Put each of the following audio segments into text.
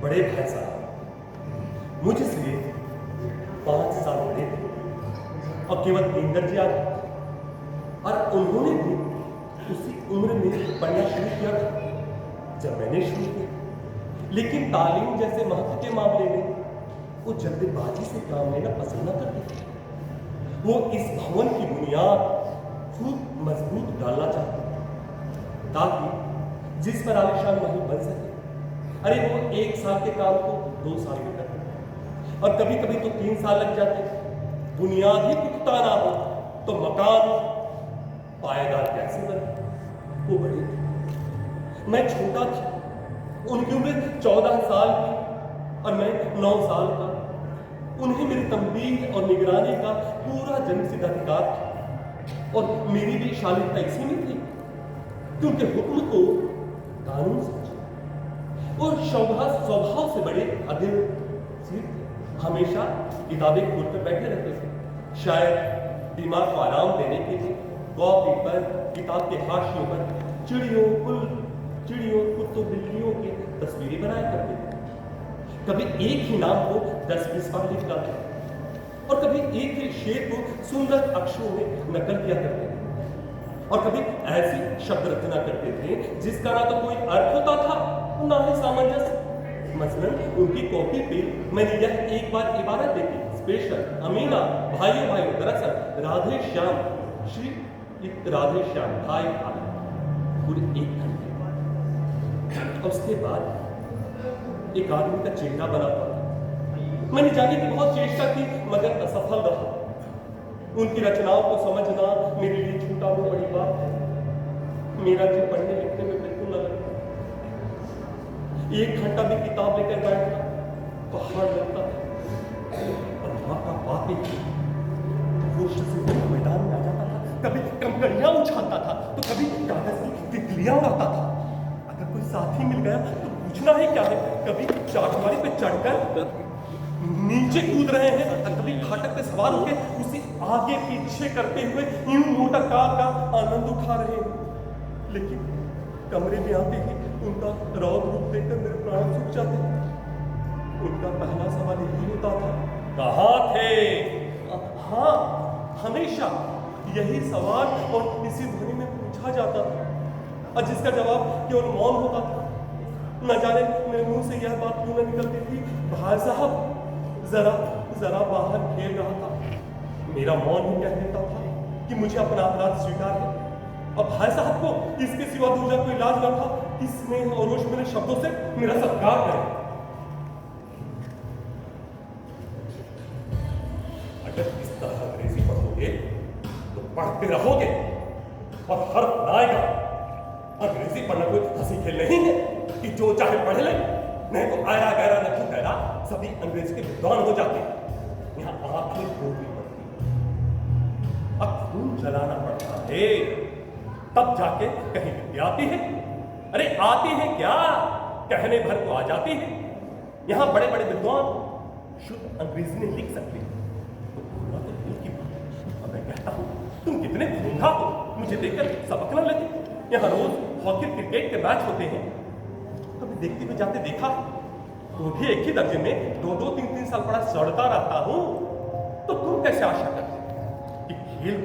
बड़े भाई साहब मुझसे 5 साल बड़े थे और केवल 3 दर्जे आगे, और उन्होंने भी उसी उम्र में पढ़ना शुरू किया था जब मैंने शुरू किया। लेकिन तालीम जैसे महत्व के मामले में वो जल्दबाजी से काम लेना पसंद न करते थे। वो इस भवन की बुनियाद खूब मजबूत डालना चाहते थे ताकि जिस पर आलिशान महल बन सके। अरे वो 1 साल के काम को 2 साल में करते और कभी कभी तो 3 साल लग जाते। बुनियाद ही पुख्ता ना हो तो मकान पायेदार कैसे बने। वो बड़े थे, मैं छोटा था। उनकी उम्र 14 साल की और मैं 9 साल का। उन्हें मेरी तंबीह और निगरानी का पूरा जन्मसिद्ध अधिकार था और मेरी भी शालीनता इसी में थी कि उनके हुक्म को कानून समझा। और स्वभाव से बड़े अदिल थे। हमेशा किताबें खोलकर बैठे रहते थे, शायद दिमाग को आराम देने के लिए। कॉपी पर, किताब के हाशियों पर चिड़ियों कुत्तों बिल्लियों की तस्वीरें बनाया करते थे। कभी एक ही नाम को 10-20 बार लिख डालते और कभी एक ही शेर को सुंदर अक्षरों में नकल किया करते थे और कभी ऐसी शब्द रचना करते थे जिसका ना तो कोई अर्थ होता था ना ही सामंजस्य। मसलन उनकी कॉपी पे मैंने यह एक बार इबारत देखी, स्पेशल अमीना भाइयों दरअसल राधे श्याम श्री राधे श्याम भाई भाई, पूरे 1 घंटे। और उसके बाद एक आदमी का चेहरा बना था। मैंने जाने की बहुत चेष्टा की मगर असफल रहा। उनकी रचनाओं को समझना मेरे लिए छूटा वो बड़ी बात है। मेरा जी पढ़ने लिखने में बिल्कुल न लगता। 1 घंटा भी किताब लेकर बैठना पहाड़ लगता था और वहां का पापी होश से मैदान में आ जाता था। कभी कंकड़ियां उछालता था तो कभी कागज की तितलियां उड़ाता था। अगर कोई साथी मिल गया तो पूछना है क्या है। कभी चाटवारी पे चढ़कर नीचे कूद रहे हैं और कभी फाटक पे सवार होकर उसे आगे पीछे करते हुए यूं मोटर कार का आनंद उठा रहे हैं। लेकिन कमरे में आते ही उनका रौद्र रूप देखकर मेरे प्राण सूख जाते थे। उनका पहला सवाल यही होता था, कहाँ थे? हाँ, हमेशा यही सवाल और इसी ध्वनि में पूछा जाता था और जिसका जवाब केवल मौन होता था। न जाने मेरे मुंह से यह बात क्यों न निकलती थी, भाई साहब जरा बाहर खेल रहा था। मेरा मौन ही कह देता था कि मुझे अपना अपराध स्वीकार है। अब भाई साहब को इसके सिवा दूसरा कोई इलाज न था कि स्नेह और रोष मेरे शब्दों से मेरा सत्कार करे। अगर इस तरह अंग्रेजी पढ़ोगे तो पढ़ते रहोगे और हर्फ न आएगा। अंग्रेजी पढ़ना कोई हंसी खेल नहीं है कि जो चाहे पढ़ ले, नहीं तो आया गहरा न क्यों गहरा सभी अंग्रेजी के विद्वान हो जाते हैं। यहाँ आंखें खोलनी पड़ती, अब खून चलाना पड़ता है, तब जाके कहीं विद्या आती है। अरे आती है क्या, कहने भर को आ जाती है। यहाँ बड़े बड़े विद्वान शुद्ध अंग्रेजी में लिख सकते हैं तो पूरा तो दिल की बात है। अब मैं कहता हूँ तुम कितने भूखा हो, मुझे देखकर सबक न लगे। यहाँ रोज हॉकी क्रिकेट के मैच होते हैं, कभी देखते हुए जाते देखा तो भी एक ही दर्जे में 2-2, 3-3 साल पढ़ा सड़ता रहता हूँ। तो तुम कैसे आशा करते कि खेल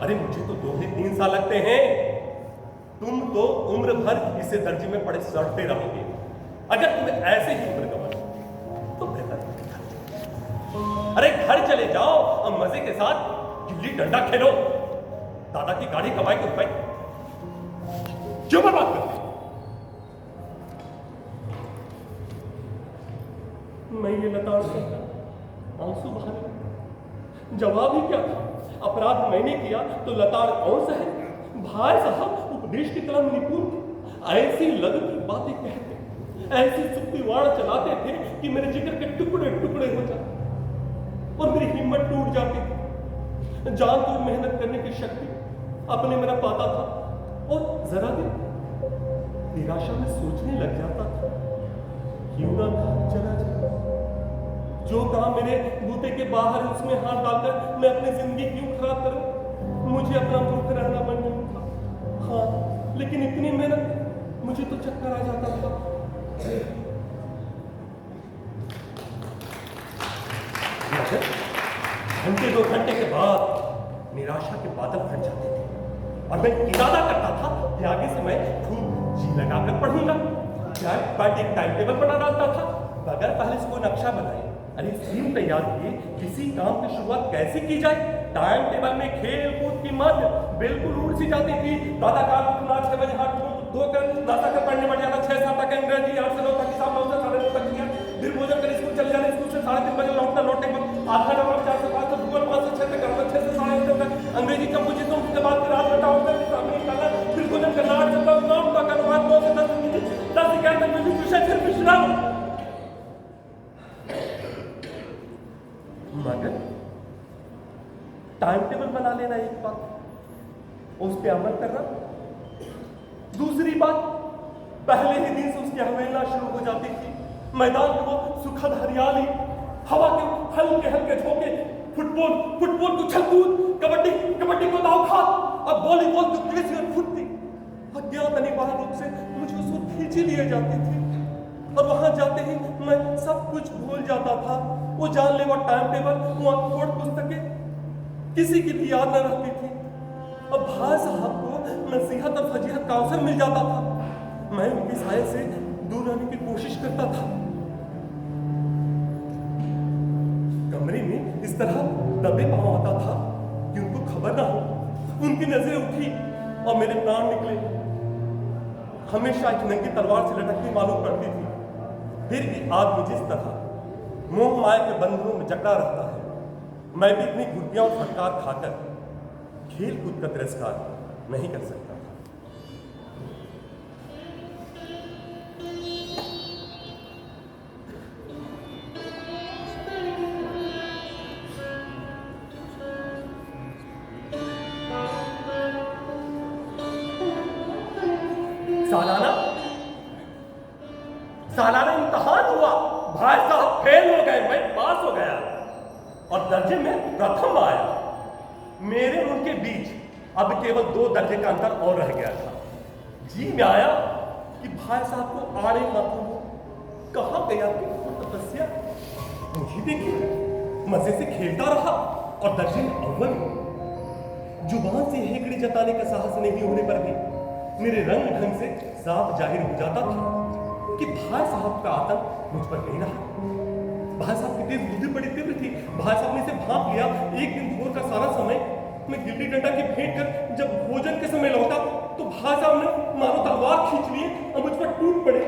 अरे मुझे तो 2-3 साल लगते हैं, तुम तो उम्र भर इसे दर्जे में पढ़े सड़ते रहोगे। अगर तुम्हें ऐसे ही उम्र गवा तो बेहतर। अरे घर चले जाओ और मजे के साथ गिल्ली डंडा खेलो। दादा की गाड़ी कमाई को रुपए क्यों बर्बाद करते? मैं ये लताड़ करता आंसू बहाने जवाब ही क्या था? अपराध मैंने किया तो लताड़ कौन सा है? भाई साहब उपदेश की कलम निपुण थे। ऐसी लगती बातें कहते, ऐसी सुक्ति वाण चलाते थे कि मेरे जिगर के टुकड़े टुकड़े हो जाते और मेरी हिम्मत टूट जाती थी। जान तोड़ मेहनत करने की शक्ति अपने मेरा पाता था और जरा दिन निराशा में सोचने लग जाता था, क्यों ना घर चला जाए। जो काम मेरे बूते के बाहर उसमें हाथ डालकर मैं अपनी जिंदगी क्यों खराब करूं? मुझे अपना मूर्ख रहना मन नहीं था। हाँ, लेकिन इतनी मेहनत मुझे तो चक्कर आ जाता था। मगर घंटे 2 घंटे के बाद निराशा के बादल फट जाते थे और मैं इरादा करता था कि आगे से मैं खूब जी लगाकर पढ़ूंगा। एक टाइम टेबल बना डालता था, बगैर पहले से कोई नक्शा बनाए, अरे स्कीम तैयार किए किसी काम की शुरुआत कैसे की जाए। टाइम टेबल में खेल कूद की मत बिल्कुल उड़ सी जाती थी। दादा काल उठना 6 बजे हाथ धोकर नाश्ता कर पढ़ने बढ़ जाता, 6-7 तक अंग्रेजी, 8 से 9 तक हिसाब, 9 से 9:30 तक किया, फिर भोजन कर स्कूल चले जाना, स्कूल से 3:30 बजे लौटना, लौटने के बाद आधा नंबर 4 से 5 तक भूगोल, 5 से 6 तक करना, 6 से 8:30 तक अंग्रेजी कंपोजिशन, उसके बाद फिर 8 घंटा होता है सामने निकालना, फिर भोजन करना, 8 से 9 तक अनुवाद, 9 से 10 11 तक ट्यूशन, फिर विश्राम। मगर टाइम टेबल बना लेना एक बात, उस पर अमल करना दूसरी बात। पहले ही दिन से उसकी अवहेलना शुरू हो जाती थी। मैदान में वो सुखद हरियाली, हवा के हल्के हल्के झोंके, फुटबॉल को छलकूद, कबड्डी को दावखात, अब वॉलीबॉल को तेजी और फुर्ती। अज्ञात अनिवार्य रूप से मुझे उसको खींची लिए जाती थी और वहां जाते ही मैं सब कुछ भूल जाता था। वो जानलेवा टाइम टेबल, वो अखोट पुस्तकें किसी की भी याद न रहती थी। अब भाई साहब को नसीहत और फजीहत का अवसर मिल जाता था, मैं उनके साये से दूर रहने की कोशिश करता था। कमरे में इस तरह दबे पांव आता था कि उनको खबर ना हो। उनकी नजरें उठी और मेरे प्राण निकले। हमेशा एक नंगी तलवार से लटकती मालूम पड़ती थी। फिर भी आदमी जिस तरह मोह माया के बंधनों में जकड़ा रहता है, मैं भी इतनी घुर्तियां और फटकार खाकर खेल कूद का तिरस्कार नहीं कर सकता। सालाना इम्तहान हुआ, भाई साहब फेल हो गए, मैं पास हो गया और दर्जे में प्रथम आया। मेरे उनके बीच अब केवल 2 दर्जे का अंतर और रह गया था। जी में आया कि भाई साहब को आड़े हाथों कहाँ गया तपस्या। मुझे देखिए मजे से खेलता रहा और दर्जे में अव्वल। जुबान से हेकड़ी जताने का साहस नहीं होने पर भी मेरे रंग ढंग से साफ जाहिर हो जाता था कि भाई साहब का आतंक मुझ पर नहीं रहा। भाई साहब की तेज बुद्धि बड़ी तीव्र थी। भाई साहब ने इसे भांप लिया। एक दिन भोर का सारा समय मैं गिल्ली डंडा की फेंट कर जब भोजन के समय लौटा तो भाई साहब ने मानो तलवार खींच लिए और मुझ पर टूट पड़े।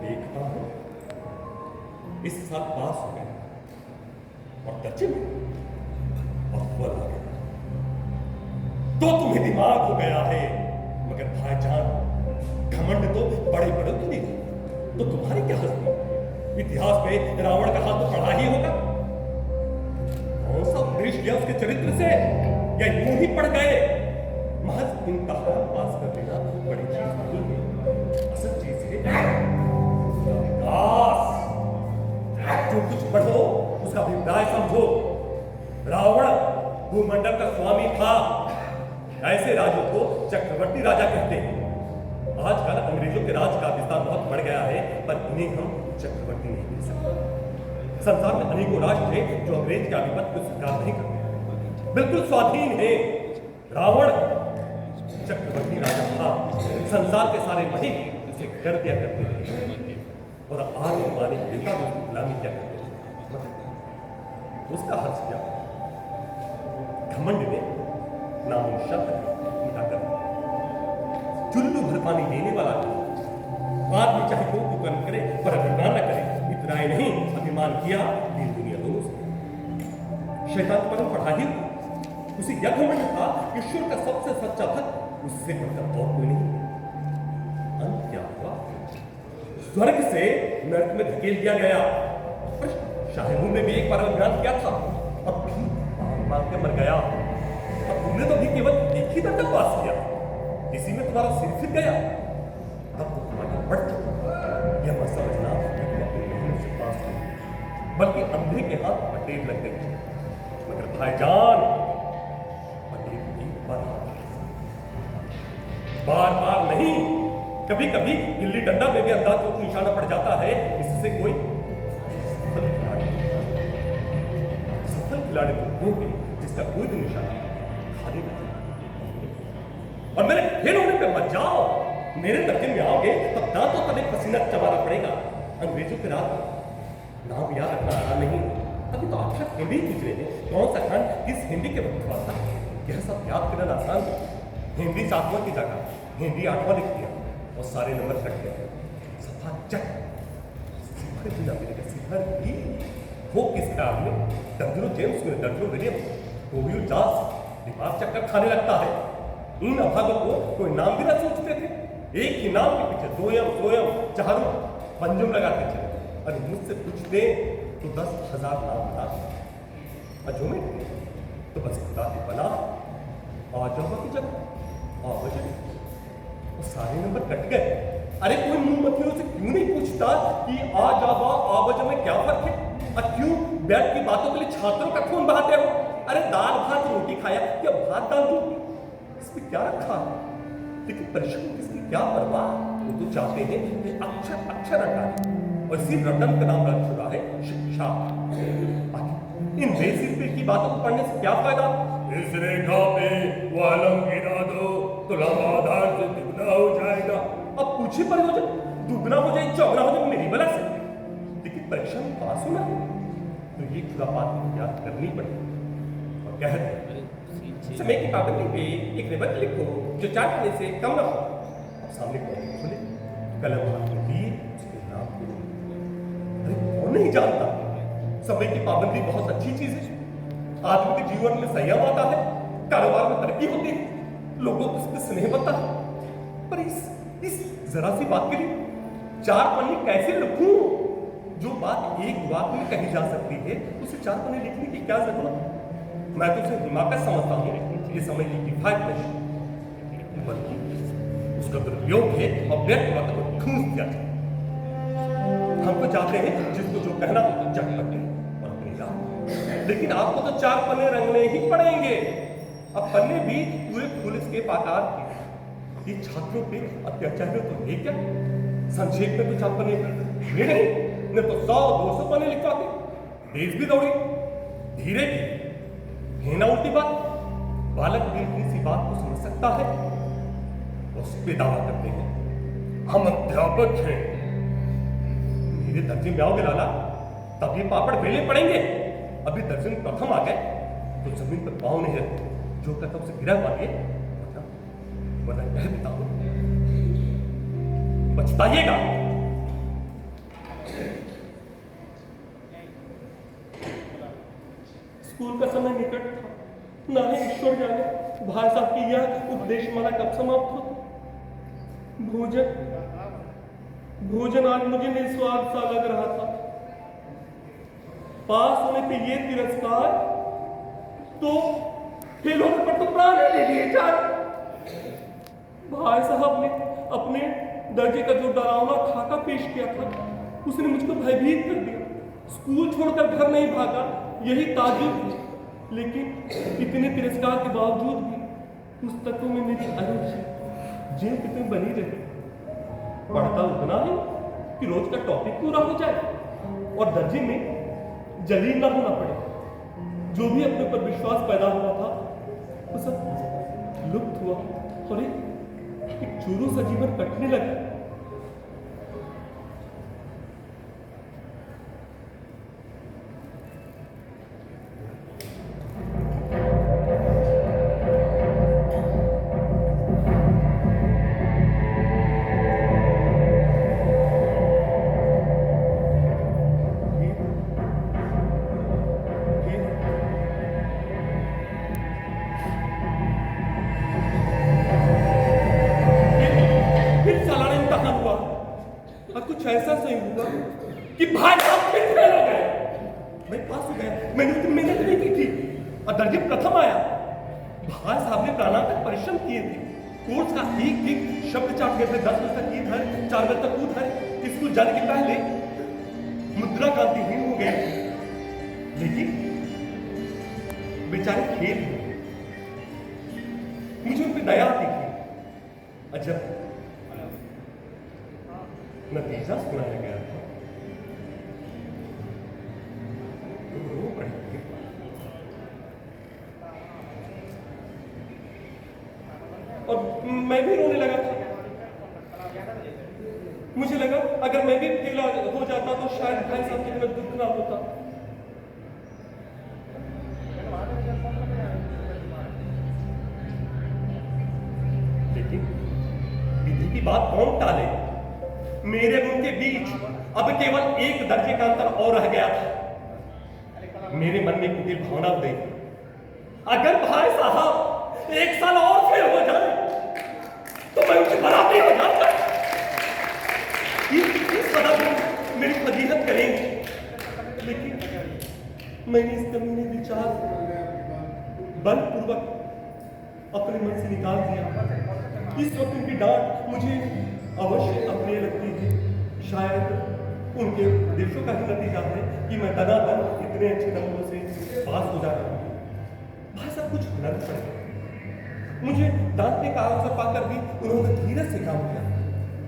देखता हूं इस साल पास हो गया और दर्जे में अव्वल आ गया। तो तुम्हें दिमाग हो गया है, मगर भाईजान घमंड तो बड़े बड़ों की नहीं, तो तुम्हारी क्या हस्ती। इतिहास में रावण का हाथ तो पढ़ा ही होगा। कौन सा उपदेश लिया उसके चरित्र से, या यूं ही पढ़ गए। महज इम्तिहान पास कर लेना बड़ी चीज नहीं है, असल चीज है विकास। जो कुछ पढ़ो उसका अभिप्राय समझो। रावण भूमंडल का स्वामी था, ऐसे राजों को चक्रवर्ती राजा कहते हैं। आजकल अंग्रेजों के राज का विस्तार बहुत बढ़ गया है, पर इन्हें हम चक्रवर्ती नहीं कह सकते। संसार में अनेकों राष्ट्र हैं जो अंग्रेज के आधिपत्य को स्वीकार नहीं करते, बिल्कुल स्वाधीन है। रावण चक्रवर्ती राजा था। संसार के सारे महिम उसे कर दिया करते थे और आज हमारे नेता को गुलामी क्या करते थे। उसका हर्ष क्या, घमंड ने नाम शब्द उठा कर चुल्लू भर पानी देने वाला आदमी चाहे को कर्म करे पर अभिमान न करे। इतना ही नहीं, अभिमान किया दिन दुनिया दोनों से। शैतान पर पढ़ा ही उसे यह घमंड था ईश्वर का सबसे सच्चा भक्त उससे बढ़कर और कोई नहीं। अंत क्या हुआ, स्वर्ग से नरक में धकेल दिया गया। शाहिबों ने भी एक बार अभिमान किया था, अब भी मांग के मर गया। अब तुमने तो भी केवल एक ही दंड पास किया, इसी में तुम्हारा सिर फिर गया। अब तो तुम्हारी बढ़ चुका। यह मत समझना कि तुम अपनी मेहनत से पास हो, बल्कि अंधे के हाथ पटेल लग गई। मगर भाईजान पटेल एक बार बार बार नहीं, कभी कभी गिल्ली डंडा में भी अंदाज चोट निशाना पड़ जाता है। इससे कोई सफल खिलाड़ी तो होंगे जिसका कोई भी निशाना खाली नहीं। और मेरे फेल होने पे मत जाओ, मेरे दर्जे में आओगे तो दांतों तक पसीना चबाना पड़ेगा। अंग्रेजों के रात नाम याद रखना आसान नहीं। अभी तो आप सब हिंदी पूछ रहे हैं, कौन सा खान किस हिंदी के वक्त हुआ था, यह सब याद करना आसान है। हिंदी 7वां की जगह हिंदी 8वां लिख दिया और सारे नंबर कट गए। सफा चक सिफर भी ना मिलेगा, सिफर भी वो किसका आपने डब्ल्यू जेम्स में डब्ल्यू विलियम कोवियो जास दिमाग चक्कर खाने लगता है। इन अभागों को कोई नाम भी ना सोचते थे, एक ही नाम के पीछे दोयम सोयम चारों पंजुम लगाते चले। और मुझसे पूछते तो 10,000 नाम बता, अजूमे तो बस खुदा ही बना आ जाओ की जगह आ बजे वो सारे नंबर कट गए। अरे कोई मुंह मथियों से क्यों नहीं पूछता कि आ जावा आ बजे में क्या फर्क है, और क्यों बैठ की बातों के लिए छात्रों का खून बहाते हो। अरे दाल भात रोटी खाया या भात दाल रोटी, इसमें क्या रखा है। लेकिन परिश्रम किसकी क्या परवाह, वो तो चाहते हैं कि अक्षर अक्षर रटा और इसी रटन का नाम रख चुका है शिक्षा। इन बेसिक की बातों को पढ़ने से क्या फायदा। इस रेखा पे वो आलम गिरा दो तो लंबा आधार से दुगना हो जाएगा। अब पूछे पर हो जाए दुगना हो जाए चौगना हो जाए मेरी बला से, लेकिन परीक्षा में पास होना है तो ये खुदा बात याद करनी पड़ेगी। और कह दे समय की पाबंदी पे एक निबंध लिखो जो 4 पन्ने से कम ना हो। अब सामने कॉपी खोले, कलम हाथ में लिए, उसके नाम को अरे कौन नहीं जानता समय की पाबंदी बहुत अच्छी चीज है। आदमी के जीवन में संयम आता है, कारोबार में तरक्की होती है, लोगों को उसमें स्नेह बनता है। पर इस जरा सी बात के लिए 4 पन्ने कैसे लिखूं। जो बात एक वाक्य में कही जा सकती है उसे 4 पन्ने लिखने की क्या जरूरत। मैं तो उसे हिमाकत समझता हूँ, ये समय की किफायत नहीं बल्कि उसका दुरुपयोग है और व्यर्थ बातों को ठूंस दिया जाए। हमको चाहते हैं जिसको जो कहना हो चट लगे और अपनी राह, लेकिन आपको तो 4 पन्ने रंगने ही पड़ेंगे। अब पन्ने भी पूरे पुलिस के आकार के, ये छात्रों पे अत्याचार तो है क्या। संक्षेप में तो 4 पन्ने ये नहीं तो 100-200 पन्ने लिखवाते। देश भी दौड़ी धीरे धीरे है ना उल्टी बात। बालक भी इतनी सी बात को समझ सकता है, उस पे दावा करते हैं हम अध्यापक हैं। मेरे दर्जे में आओगे लाला तब ये पापड़ बेलने पड़ेंगे। अभी दर्जे में प्रथम आ गए तो जमीन पर पाँव नहीं रखते, जो कदम से गिरा मारिए वरना कह देता हूं पछताइएगा। स्कूल का समय निकट था, ना ही ईश्वर जाने भाई साहब की यह उपदेश माला कब समाप्त होती। भोजन आज मुझे निस्वार्थ सा लग रहा था। पास होने पे ये तिरस्कार तो फेल होने पर तो प्राण ही ले लिए जाए। भाई साहब ने अपने दर्जे का जो डरावना खाका पेश किया था उसने मुझको भयभीत कर दिया। स्कूल छोड़कर घर नहीं भागा, यही ताजुब है। लेकिन इतने तिरस्कार के बावजूद भी पुस्तकों में मेरी अरुचि जेब कितनी बनी रही। पढ़ता उतना है कि रोज का टॉपिक पूरा हो जाए और दर्जे में जलील ना होना पड़े। जो भी अपने पर विश्वास पैदा हुआ था वो सब लुप्त हुआ और एक चूरू सा जीवन कटने लगा। ऐसा सही हुआ कि भाई साहब फिर फेल हो गए। मैं पास हो गया, मैंने उतनी मेहनत नहीं की थी और दर्जे प्रथम आया। भाई साहब ने प्राणांतक परिश्रम किए थे। कोर्स का एक एक शब्द चाट गए थे। 10 बजे तक इधर 4 बजे तक उधर। स्कूल जाने के पहले मुद्रा कांतिहीन हो गए, लेकिन बेचारे खेल मुझे उन पर दया आती थी। अजब नतीजा सुनाया गया था। तुम रो पड़े और मैं भी रोने लगा था। मुझे लगा अगर मैं भी अकेला हो जाता तो शायद भाई साहब के लिए दुख ना होता। लेकिन विधि की बात कौन टाले? मेरे उनके बीच अब केवल एक दर्जे का अंतर और रह गया था। मेरे मन में कुटिल भावना उदय, अगर भाई साहब एक साल और फेल हो जाए तो मैं उनसे बराबरी हो जाऊंगा। इस सदा में मेरी फजीहत करेंगे। लेकिन मैंने इस कमीने विचार बलपूर्वक अपने मन से निकाल दिया। इस वक्त उनकी डांट मुझे अवश्य अप्रिय लगती है। शायद उनके देशों का ही नतीजा है कि मैं दनादन इतने अच्छे नंबरों से पास हो जाता हूँ। भाई सब कुछ नर्क पड़ गया। मुझे डांटने का अवसर पाकर भी उन्होंने धीरज से काम किया,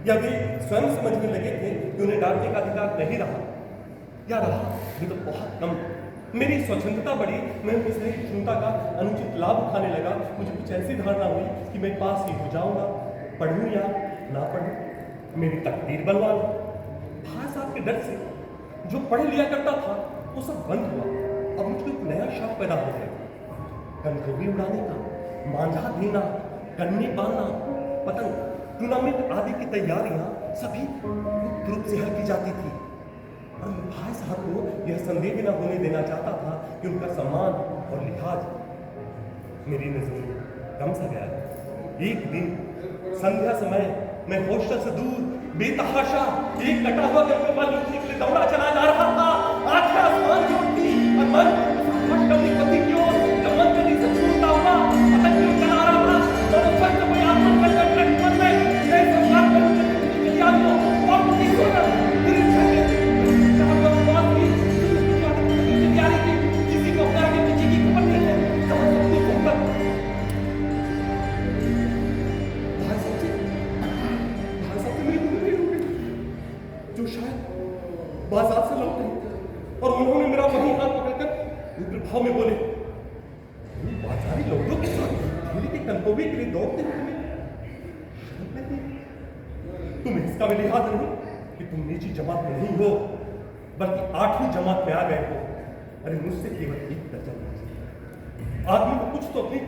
या वे स्वयं समझने लगे थे कि उन्हें डांटने का अधिकार नहीं रहा, या रहा ये तो बहुत कम। मेरी स्वच्छंदता बढ़ी, मैं उनकी सही क्षमता का अनुचित लाभ उठाने लगा। मुझे कुछ ऐसी धारणा हुई कि मैं पास ही हो जाऊंगा, पढ़ूं या ना पढ़ूं, मेरी तकदीर बनवा लो। भाई साहब के डर से जो पढ़ लिया करता था वो सब बंद हुआ। अब मुझको एक नया शौक पैदा हो गया, गंदगी उड़ाने का, मांझा देना, कन्नी बांधना, पतंग, टूर्नामेंट आदि की तैयारियां सभी ग्रुप से हल की जाती थी। और भाई साहब को यह संदेह न होने देना चाहता था कि उनका सम्मान और लिहाज मेरी नजर में कम सा गया। एक दिन संध्या समय मैं हॉस्टल से दूर बेतहाशा एक कटा हुआ करके मालूम के लिए दौड़ा चला जा रहा था। आंखें आसमान की उठती और मन अपनी पति की ओर गमन करने से छूटता हुआ पतंग की ओर चला रहा था। और उस वक्त कोई आत्मा कर मन में नए संस्कार करने की तैयारी हो और मुझे सुनकर मेरे छाते तैयारी की किसी को अपने आगे पीछे की खबर नहीं है। समझ सकते हो भाई साहब मेरी उम्र हो गई जो शायद बाजार से लौटे और उन्होंने मेरा वही हाथ पकड़कर रुद्र भाव में बोले, बाजारी लोगों के साथ धीरे के कंपोवी के लिए दौड़ते हुए तुम्हें इसका भी लिहाज नहीं कि तुम नीची जमात में नहीं हो बल्कि 8वीं जमात में आ गए हो। अरे मुझसे केवल एक दर्जा नहीं, आदमी को कुछ तो अपनी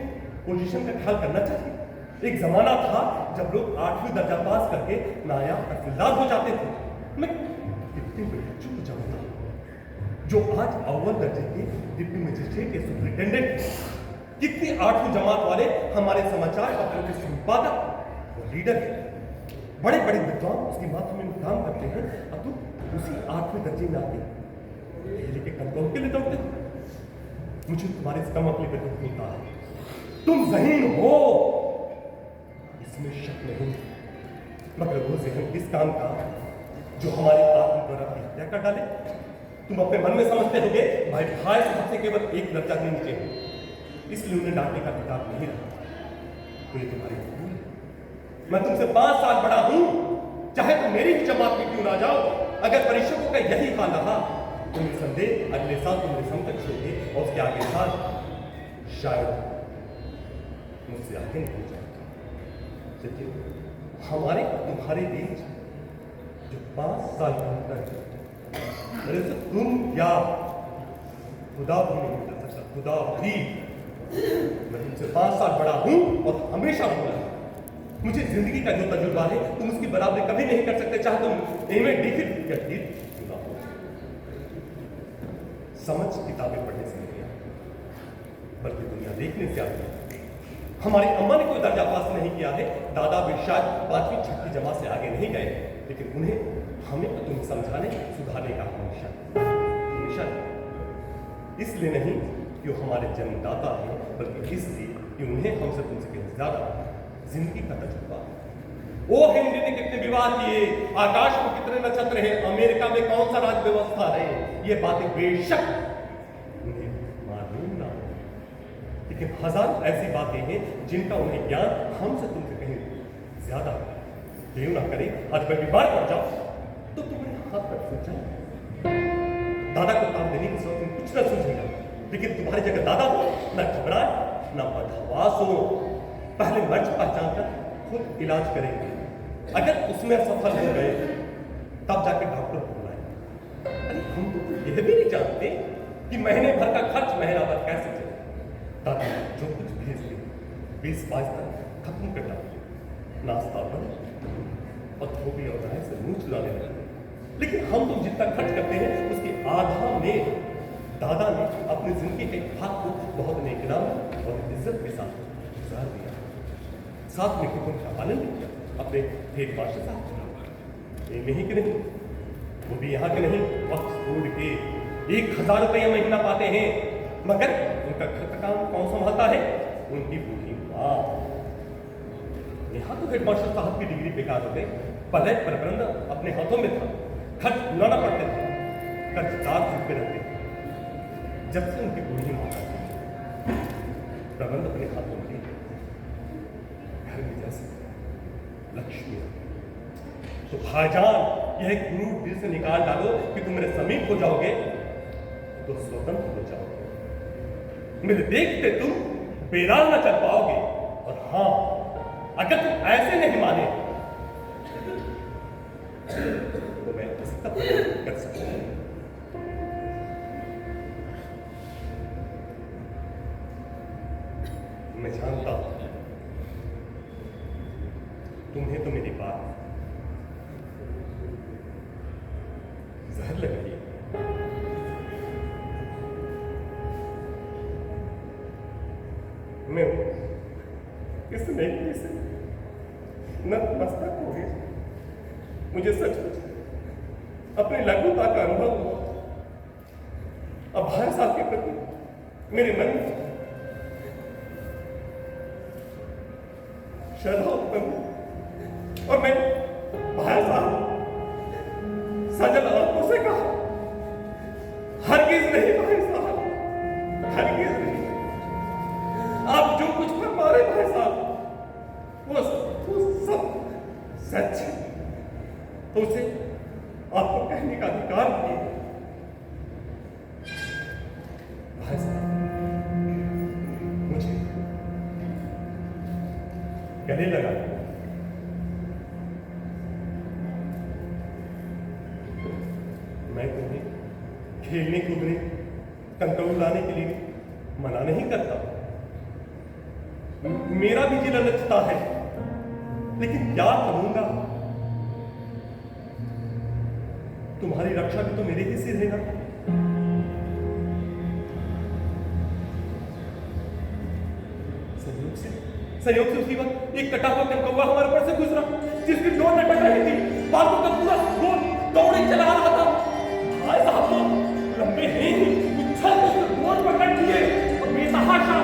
पोजीशन का ख्याल करना चाहिए। एक जमाना था जब लोग 8वीं दर्जा पास करके नायाब और फिलहाल हो जाते थे। मैं कितने बड़े चुप जाऊंगा जो आज अव्वल दर्जे के डिप्टी मजिस्ट्रेट के सुपरिटेंडेंट, कितने 8वीं जमात वाले हमारे समाचार पत्रों के संपादक और लीडर हैं। बड़े बड़े विद्वान उसकी माथा में काम करते हैं, अब तुम उसी 8वें दर्जे में आके लेके कंट्रोल के लिए दौड़ते हो। मुझे तुम्हारे इस कम अकली पे दुख मिलता है। तुम ज़हीन हो इसमें शक नहीं, मगर वो ज़हन किस काम का जो हमारे आत्म द्वारा की हत्या कर डाले। तुम अपने मन में समझते होगे भाई साहब से केवल एक दर्जा के नीचे हो, इसलिए उन्हें डांटने का अधिकार नहीं रहा। तो ये तुम्हारी भूल है। मैं तुमसे 5 साल बड़ा हूं, चाहे तुम मेरी ही जमात में क्यों ना जाओ। अगर परीक्षकों का यही हाल रहा तो निसंदेह अगले साल तुम मेरे समकक्ष होगे और उसके आगे साल शायद मुझसे आगे नहीं जाएगा। लेकिन हमारे तुम्हारे बीच जो 5 साल का अंतर है, मेरे से तुम या खुदा भी नहीं कर सकता। खुदा भी, मैं तुमसे 5 साल बड़ा हूं और हमेशा बोला है। मुझे जिंदगी का जो तजुर्बा है तुम उसकी बराबरी कभी नहीं कर सकते, चाहे तुम एमए डिफिट या डील क्यों ना हो। समझ किताबें पढ़ने से नहीं आती, बल्कि दुनिया देखने से आती है। हमारी अम्मा ने कोई दर्जा पास नहीं किया है, दादा भी शायद 5वीं 6वीं जमात से आगे नहीं गए, लेकिन उन्हें हमें तो तुम्हें समझाने सुधारने का हमेशा इसलिए नहीं कि वो हमारे जन्मदाता हैं, बल्कि इसलिए कि उन्हें हमसे तुमसे कहीं ज्यादा जिंदगी का तजुर्बा। ओ हिंदी ने कितने विवाह किए, आकाश में कितने नक्षत्र हैं, अमेरिका में कौन सा राज्य व्यवस्था है, ये बातें बेशक उन्हें मालूम ना हो, लेकिन हजारों ऐसी बातें हैं जिनका उन्हें ज्ञान हमसे तुमसे कहीं ज्यादा देव ना करे आज मैं बीमार पड़ जाऊं तो तुम्हारे हाथ पर फंस जाऊं। दादा को काम देने की सोच कुछ ना सूझेगा, लेकिन तुम्हारी जगह दादा हो ना घबराए ना बदहवास हो, पहले मर्ज पहचान कर खुद इलाज करेंगे। अगर उसमें असफल हो गए तब जाकर डॉक्टर को बुलाएं। अरे हम तो यह भी नहीं जानते कि महीने भर का खर्च महीना भर कैसे चले। दादा जो कुछ भेज दे 20-22 तक खत्म कर डाले, नाश्ता बने और धोबी और गाय से मुंह चुराने लगे। लेकिन हम लोग जितना खर्च करते हैं उसके आधा में दादा ने अपनी जिंदगी के भाग को बहुत नेकनाम और इज्जत के साथ गुजार दिया। साथ में कुटुंब का पालन भी किया। अपने हेड मास्टर साहब ये नहीं कि नहीं, वो भी यहाँ के नहीं, वक्त छोड़ के 1000 रुपये महीना पाते हैं, मगर उनका घर का काम कौन संभालता है? उनकी बूढ़ी माँ। यहाँ तो हेड मास्टर साहब की डिग्री बेकार हो गई, पहले प्रबंध अपने हाथों में था, खर्च बुलाना पड़ते थे, कर्जदार चुपके रहते थे। जब से उनकी बूढ़ी माँ प्रबंध अपने हाथों में घर में जैसे लक्ष्मी, तो भाईजान यह गुरु दिल से निकाल डालो कि तुम मेरे समीप हो जाओगे तो स्वतंत्र हो जाओगे। मेरे देखते तुम बेराल न चल पाओगे। और हाँ, अगर तुम ऐसे नहीं माने तो मैं इसका कर सकता हूं। मैं जानता हूं तुम्हें तो मेरी बात जहर लग रही है। मैं इस नेकी से नतमस्तक हो गई। मुझे सचमुच अपने लघुता का अनुभव हुआ। अब भाई साहब के प्रति मेरे मन में श्रद्धा उत्पन्न हुई और मैं भाई साहब सजल आंखों से कहा, हरगिज नहीं भाई साहब, हरगिज नहीं। आप जो कुछ फरमा रहे भाई साहब वो सब सच है। तो उसे आपको कहने का अधिकार भी है। भाई साहब मुझे गले लगा मैं तुम्हें खेलने कूदने कंट्रोल लाने के लिए मना नहीं करता। मेरा भी जी ललचता है, लेकिन क्या करूंगा? तुम्हारी रक्षा भी तो मेरे ही सिर है ना। संयोग से उसी वक्त एक कटा हुआ कनकौवा हमारे ऊपर से गुजरा, जिसकी डोर लटक रही थी। बालों का पूरा गोल दौड़े चला रहा था। भाई साहब तो लंबे हैं ही, उछल कर डोर पकड़ लिए और बेतहाशा